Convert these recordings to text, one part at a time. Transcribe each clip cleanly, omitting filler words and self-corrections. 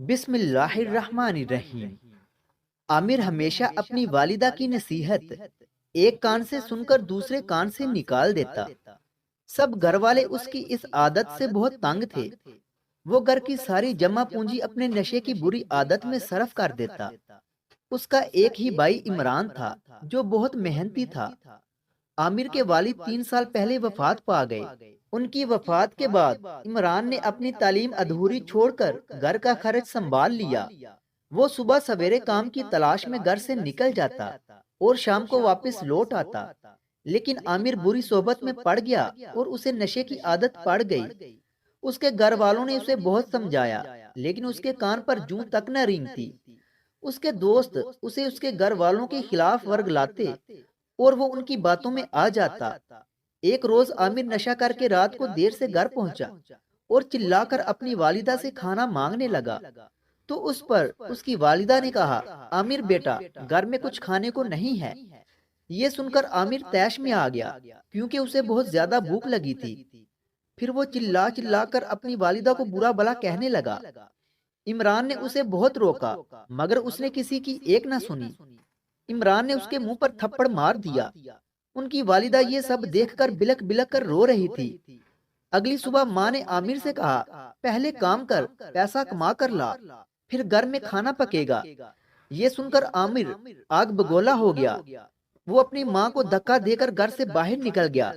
بسم اللہ الرحمن الرحیم۔ عامر ہمیشہ اپنی والدہ کی نصیحت ایک کان سے سن کر دوسرے کان سے نکال دیتا۔ سب گھر والے اس کی اس عادت سے بہت تنگ تھے۔ وہ گھر کی ساری جمع پونجی اپنے نشے کی بری عادت میں صرف کر دیتا۔ اس کا ایک ہی بھائی عمران تھا جو بہت محنتی تھا۔ عامر کے والد 3 سال پہلے وفات پا گئے۔ ان کی وفات کے بعد عمران نے اپنی تعلیم ادھوری چھوڑ کر گھر کا خرچ سنبھال لیا۔ وہ صبح سویرے کام کی تلاش میں گھر سے نکل جاتا اور شام کو واپس لوٹ آتا، لیکن عامر بری صحبت میں پڑ گیا اور اسے نشے کی عادت پڑ گئی۔ اس کے گھر والوں نے اسے بہت سمجھایا، لیکن اس کے کان پر جوں تک نہ رینگتی۔ اس کے دوست اسے اس کے گھر والوں کے خلاف ورگلاتے اور وہ ان کی باتوں میں آ جاتا۔ ایک روز عامر نشہ کر کے رات کو دیر سے گھر پہنچا اور چلا کر اپنی والدہ سے کھانا مانگنے لگا، تو اس پر اس کی والدہ نے کہا، عامر بیٹا، گھر میں کچھ کھانے کو نہیں ہے۔ یہ سن کر عامر طیش میں آ گیا کیونکہ اسے بہت زیادہ بھوک لگی تھی۔ پھر وہ چلا چلا کر اپنی والدہ کو برا بھلا کہنے لگا۔ عمران نے اسے بہت روکا مگر اس نے کسی کی ایک نہ سنی۔ عمران نے اس کے منہ پر تھپڑ مار دیا۔ ان کی والدہ یہ سب دیکھ کر بلک بلک کر رو رہی تھی۔ اگلی صبح ماں نے عامر سے کہا، پہلے کام کر، پیسہ کما کر لا، پھر گھر میں کھانا پکے گا۔ یہ سن کر عامر آگ بگولا ہو گیا۔ وہ اپنی ماں کو دھکا دے کر گھر سے باہر نکل گیا۔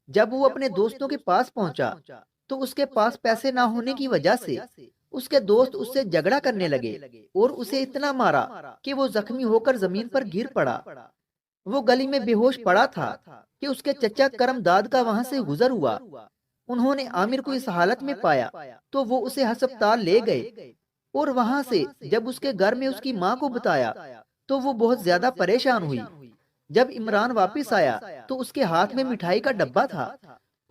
جب وہ اپنے دوستوں کے پاس پہنچا تو اس کے پاس پیسے نہ ہونے کی وجہ سے اس کے دوست اس سے جھگڑا کرنے لگے اور اسے اتنا مارا کہ وہ زخمی ہو کر زمین پر گر پڑا۔ وہ گلی میں بے ہوش پڑا تھا کہ اس کے چچا کرم داد کا وہاں سے گزر ہوا۔ انہوں نے عامر کو اس حالت میں پایا تو وہ اسے ہسپتال لے گئے اور وہاں سے جب اس کے گھر میں اس کی ماں کو بتایا تو وہ بہت زیادہ پریشان ہوئی۔ جب عمران واپس آیا تو اس کے ہاتھ میں مٹھائی کا ڈبہ تھا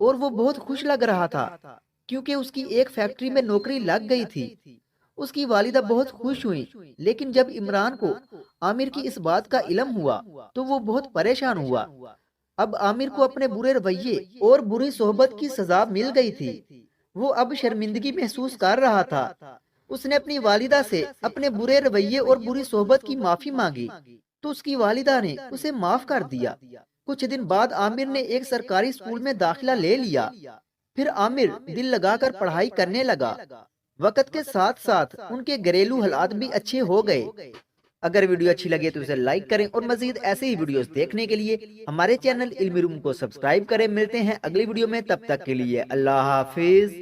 اور وہ بہت خوش لگ رہا تھا کیونکہ اس کی ایک فیکٹری میں نوکری لگ گئی تھی۔ اس کی والدہ بہت خوش ہوئی، لیکن جب عمران کو عامر کی اس بات کا علم ہوا تو وہ بہت پریشان ہوا۔ اب عامر کو اپنے برے رویے اور بری صحبت کی سزا مل گئی تھی۔ وہ اب شرمندگی محسوس کر رہا تھا۔ اس نے اپنی والدہ سے اپنے برے رویے اور بری صحبت کی معافی مانگی تو اس کی والدہ نے اسے معاف کر دیا۔ کچھ دن بعد عامر نے ایک سرکاری اسکول میں داخلہ لے لیا۔ پھر عامر دل لگا کر پڑھائی کرنے لگا۔ وقت کے ساتھ ساتھ ان کے گھریلو حالات بھی اچھے ہو گئے۔ اگر ویڈیو اچھی لگے تو اسے لائک کریں اور مزید ایسے ہی ویڈیوز دیکھنے کے لیے ہمارے چینل علمی روم کو سبسکرائب کریں۔ ملتے ہیں اگلی ویڈیو میں، تب تک کے لیے اللہ حافظ۔